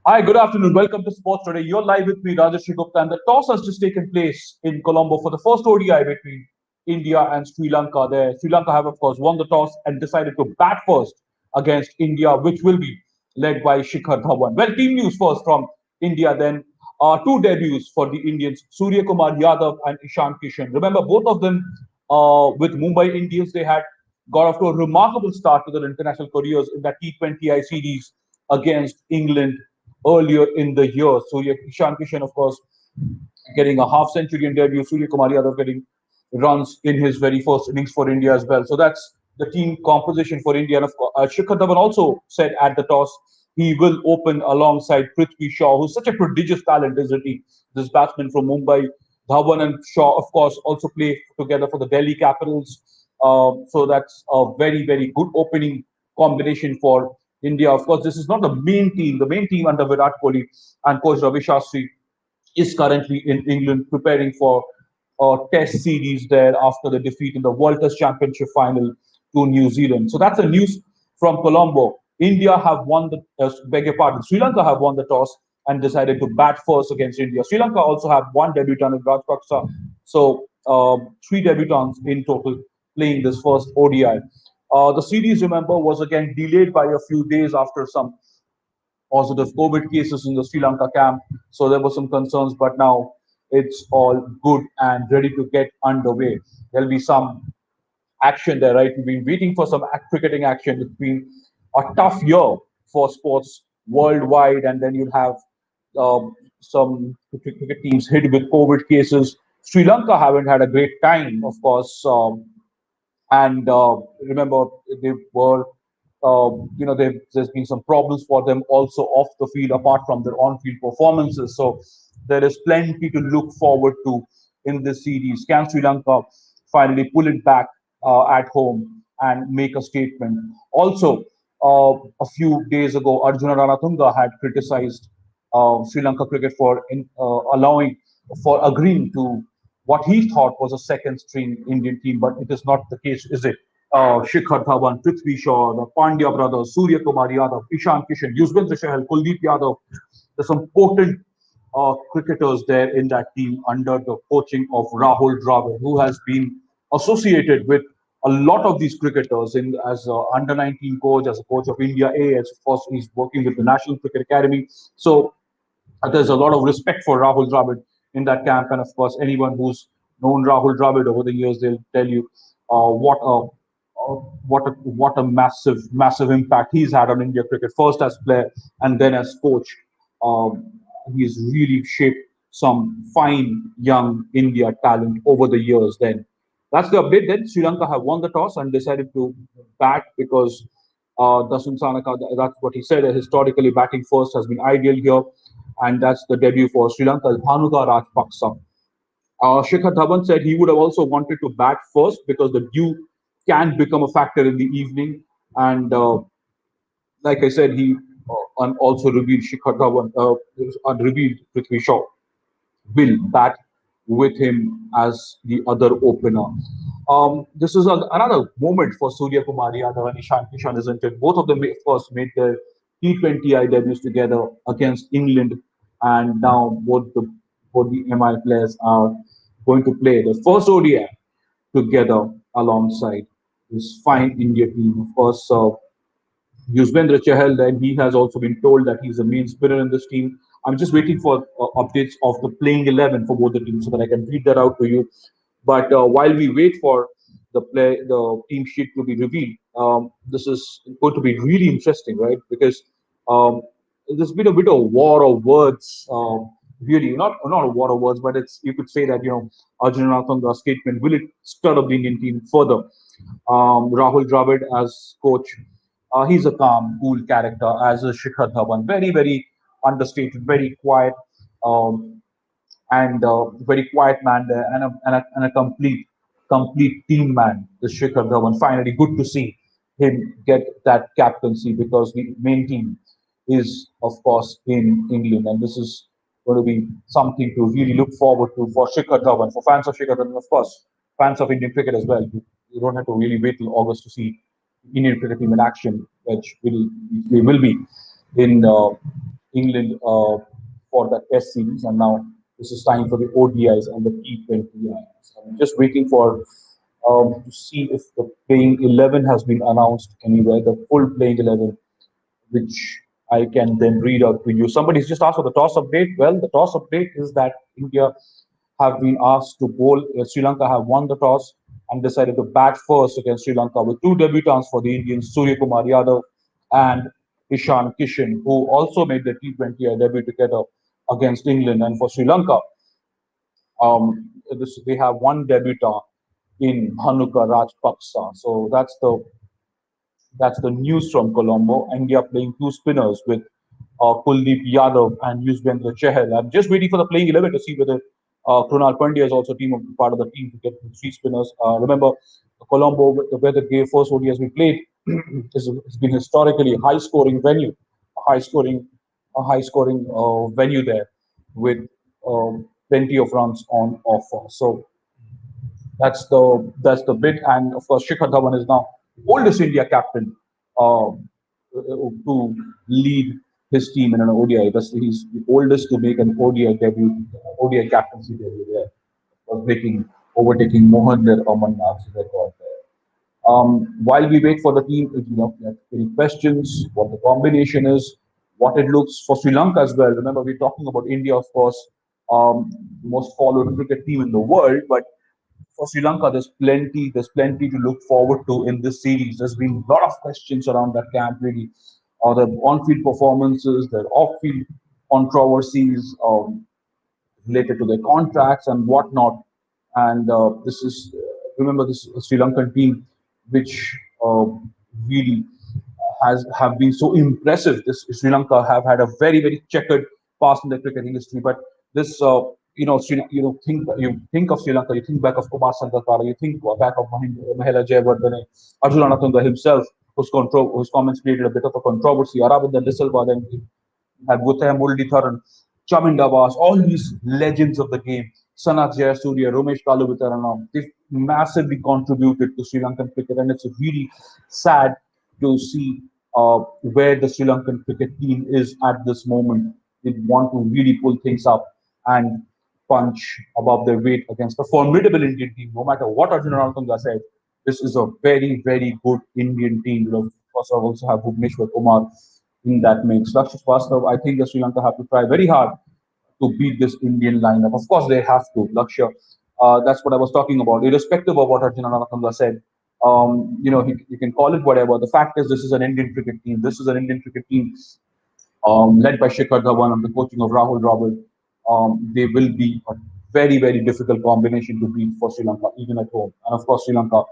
Hi, good afternoon. Welcome to Sports Today. You're live with me, Rajashri Gupta, and the toss has just taken place in Colombo for the first ODI between India and Sri Lanka. There, Sri Lanka have, of course, won the toss and decided to bat first against India, which will be led by Shikhar Dhawan. Well, team news first from India. Then, two debuts for the Indians: Suryakumar Yadav and Ishan Kishan. Remember, both of them with Mumbai Indians, they had got off to a remarkable start to their international careers in that T20I series against England earlier in the year. Ishan Kishan, of course, getting a half century in debut. Surya Kumar Yadav getting runs in his very first innings for India as well. So that's the team composition for India. And of course, Shikhar Dhawan also said at the toss he will open alongside Prithvi Shaw, who's such a prodigious talent, isn't he? This batsman from Mumbai. Dhawan and Shaw, of course, also play together for the Delhi Capitals. So that's a very, very good opening combination for India. Of course, this is not the main team. The main team under Virat Kohli and coach Ravi Shastri is currently in England preparing for a test series there after the defeat in the World Test Championship final to New Zealand. So that's the news from Colombo. India have won the, beg your pardon, Sri Lanka have won the toss and decided to bat first against India. Sri Lanka also have one debutant in Rajpaksa. So three debutants in total playing this first ODI. The series, remember, was again delayed by a few days after some positive COVID cases in the Sri Lanka camp. So there were some concerns, but now it's all good and ready to get underway. There'll be some action there, right? We've been waiting for some cricketing action. It's been a tough year for sports worldwide, and then you'll have some cricket teams hit with COVID cases. Sri Lanka haven't had a great time, of course. And remember, they were, there's been some problems for them also off the field, apart from their on-field performances. So there is plenty to look forward to in this series. Can Sri Lanka finally pull it back at home and make a statement? Also, a few days ago, Arjuna Ranatunga had criticized Sri Lanka cricket for agreeing to what he thought was a second string Indian team, but it is not the case, is it? Shikhar Dhawan, Prithvi Shaw, the Pandya brothers, Surya Kumar Yadav, Ishan Kishan, Yuzvendra Chahal, Kuldeep Yadav. There's some potent cricketers there in that team under the coaching of Rahul Dravid, who has been associated with a lot of these cricketers in as a under 19 coach, as a coach of India A, as of course he's working with the National Cricket Academy. So there's a lot of respect for Rahul Dravid in that camp, and of course, anyone who's known Rahul Dravid over the years, they'll tell you what a massive impact he's had on India cricket. First as player and then as coach, um, he's really shaped some fine young India talent over the years. Then that's the update. Then Sri Lanka have won the toss and decided to bat because Dasun Sanaka, that's what he said. Historically, batting first has been ideal here, and that's the debut for Sri Lanka's Bhanuka Rajpaksa. Shikhar Dhawan said he would have also wanted to bat first because the dew can become a factor in the evening. And like I said, he also revealed Shikhar Dhawan, revealed Prithvi Shaw will bat with him as the other opener. This is another moment for Surya Kumar Yadav and Ishan Kishan, isn't it? Both of them, of course, made their T20I debuts together against England, and now both the MI players are going to play the first ODI together alongside this fine India team. Of course, Yuzvendra Chahal, then he has also been told that he's the main spinner in this team. I'm just waiting for updates of the playing 11 for both the teams so that I can read that out to you. But while we wait for the team sheet to be revealed, this is going to be really interesting, right? Because um, there's been a bit of war of words, really not a war of words, but it's you could say that Arjuna Nathunga's statement will it stir up the Indian team further. Rahul Dravid as coach, he's a calm, cool character, as is Shikhar Dhawan. Very, very understated, very quiet, um, and very quiet man there, and a complete team man. The Shikhar Dhawan. Finally, good to see him get that captaincy because the main team is, of course, in England, and this is going to be something to really look forward to for Shikhar Dhawan, for fans of Shikhar Dhawan, of course, fans of Indian cricket as well. You don't have to really wait till August to see Indian cricket team in action, which will be in. England for the Test series, and now this is time for the ODIs and the T20Is. I'm just waiting for to see if the playing 11 has been announced anywhere, the full playing 11, which I can then read out to you. Somebody's just asked for the toss update. Well, the toss update is that India have been asked to bowl. Sri Lanka have won the toss and decided to bat first against Sri Lanka with two debutants for the Indians, Suryakumar Yadav and Ishan Kishan, who also made the T20 debut together against England. And for Sri Lanka, they have one debutant in Bhanuka Rajpaksa. So that's the news from Colombo. India playing two spinners with Kuldeep Yadav and Yuzvendra Chahal. I'm just waiting for the playing 11 to see whether Krunal Pandya is also part of the team to get the three spinners. Remember, Colombo, where the first ODIs we played, has been historically a high-scoring venue, a high-scoring venue there with plenty of runs on offer. So that's the bit. And of course, Shikhar Dhawan is now oldest India captain to lead his team in an ODI. He's the oldest to make an ODI debut, ODI captaincy debut there, overtaking Mohammad Amarnath's record there. While we wait for the team, if you have any questions, what the combination is, what it looks for Sri Lanka as well. Remember, we're talking about India, of course, the most followed cricket team in the world, but for Sri Lanka, there's plenty to look forward to in this series. There's been a lot of questions around that camp, really. The on-field performances, the off-field controversies related to their contracts and whatnot. And remember, this Sri Lankan team, which really have been so impressive. This Sri Lanka have had a very very checkered past in their cricketing history, but this think of Sri Lanka, you think back of Kumar Sangakkara, you think back of Mahela Jayawardene, Arjuna Anatunga himself, whose comments created a bit of a controversy. Aravinda De Silva, then had Gutham Mulditharan, Chaminda Vas, all these legends of the game, Sanath Jayasuriya, Romesh Kaluvitarana, they've massively contributed to Sri Lankan cricket, and it's really sad to see where the Sri Lankan cricket team is at this moment. They want to really pull things up and punch above their weight against a formidable Indian team. No matter what Arjuna Ranatunga said, this is a very, very good Indian team. Of course, I also have Bhuvneshwar Kumar in that mix. Lakshya Vastav, I think the Sri Lanka have to try very hard to beat this Indian lineup. Of course, they have to, Lakshya. That's what I was talking about. Irrespective of what Arjuna Ranatunga said, you can call it whatever. The fact is, this is an Indian cricket team. This is an Indian cricket team led by Shikhar Dhawan under the coaching of Rahul Dravid. They will be a very, very difficult combination to beat for Sri Lanka, even at home. And of course, Sri Lanka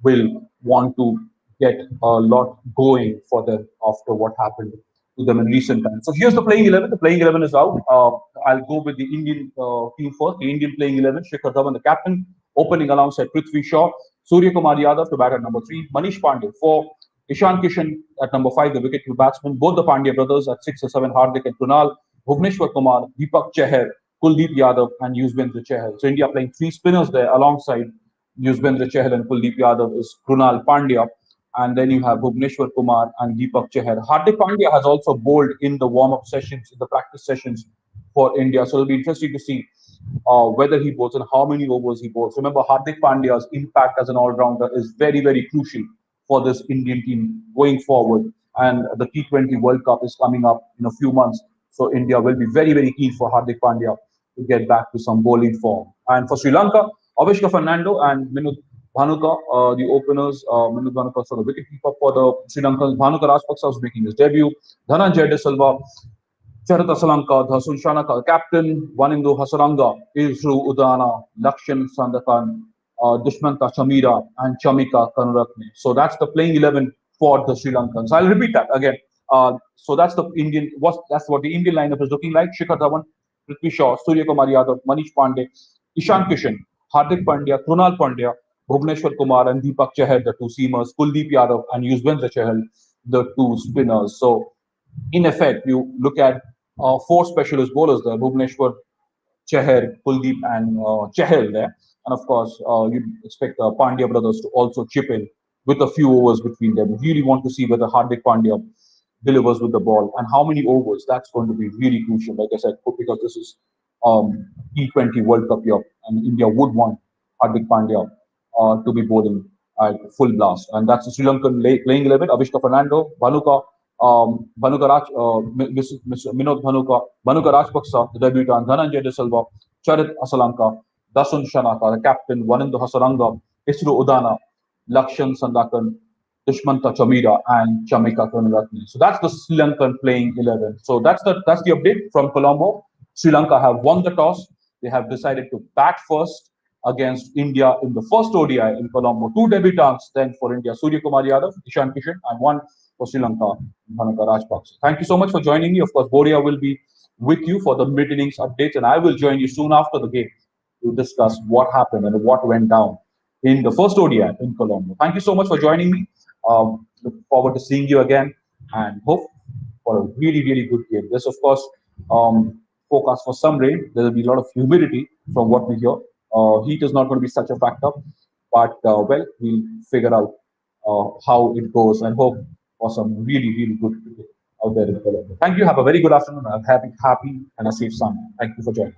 will want to get a lot going for them after what happened to them in recent times. So here's the playing 11. The playing 11 is out. I'll go with the Indian team first. The Indian playing 11, Shikhar Dhawan, the captain, opening alongside Prithvi Shaw, Suryakumar Yadav to bat at number 3, Manish Pandey 4, Ishan Kishan at number 5, the wicket-keeper batsman, both the Pandya brothers at 6 or 7, Hardik and Krunal, Bhuvneshwar Kumar, Deepak Chahar, Kuldeep Yadav, and Yuzvendra Chahal. So India playing three spinners there alongside Yuzvendra Chahal and Kuldeep Yadav is Krunal Pandya. And then you have Bhuvneshwar Kumar and Deepak Chahar. Hardik Pandya has also bowled in the warm-up sessions, in the practice sessions for India. So it'll be interesting to see whether he bowls and how many overs he bowls. Remember, Hardik Pandya's impact as an all-rounder is very, very crucial for this Indian team going forward. And the T20 World Cup is coming up in a few months. So India will be very, very keen for Hardik Pandya to get back to some bowling form. And for Sri Lanka, Avishka Fernando and Minut Bhanuka, the openers. Minut Bhanuka, so the wicketkeeper for the Sri Lankans. Bhanuka Rajpaksa was making his debut. Dhananjay De Silva, Charita Salanka, Dhasun Shanaka, captain, Vanindu Hasaranga, Isru Udana, Lakshan Sandakan, Dushmanta Chamira, and Chamika Kanuratne. So that's the playing 11 for the Sri Lankans. I'll repeat that again. So that's that's what the Indian lineup is looking like. Shikhar Dhawan, Prithvi Shaw, Suryakumar Yadav, Manish Pandey, Ishan Kishan, Hardik Pandya, Krunal Pandya, Bhuvneshwar Kumar, and Deepak Chahar, the two seamers, Kuldeep Yadav and Yuzvendra Chahal, the two spinners. So in effect, you look at four specialist bowlers there: Bhuvneshwar, Chahar, Kuldeep, and Chahal there. And of course, you expect the Pandya brothers to also chip in with a few overs between them. Really want to see whether Hardik Pandya delivers with the ball and how many overs. That's going to be really crucial. Like I said, because this is T20 World Cup year, and India would want Hardik Pandya to be bowling at full blast. And that's the Sri Lankan playing 11: Avishka Fernando, Bhanuka Minod Bhanuka Rajpaksa, the debutant, Dhananjay De Silva, Charit Asalanka, Dasun Shanaka, the captain, Vanindu Hasaranga, Isru Udana, Lakshan Sandakan, Dushmanta Chamira, and Chamika Karunaratne. So that's the Sri Lankan playing 11. So that's the update from Colombo. Sri Lanka have won the toss. They have decided to bat first against India in the first ODI in Colombo. Two debutants then for India: Suryakumar Yadav, Ishan Kishan, and one for Sri Lanka, Bhanuka Rajpaksa. Thank you so much for joining me. Of course, Boria will be with you for the mid-innings updates, and I will join you soon after the game to discuss what happened and what went down in the first ODI in Colombo. Thank you so much for joining me. Look forward to seeing you again and hope for a really, really good game. There's, of course, forecast for some rain. There will be a lot of humidity from what we hear. Heat is not going to be such a factor, but well, we'll figure out how it goes and hope for some really, really good cricket out there in Colombo. Thank you. Have a very good afternoon. I'm happy and a safe sun. Thank you for joining.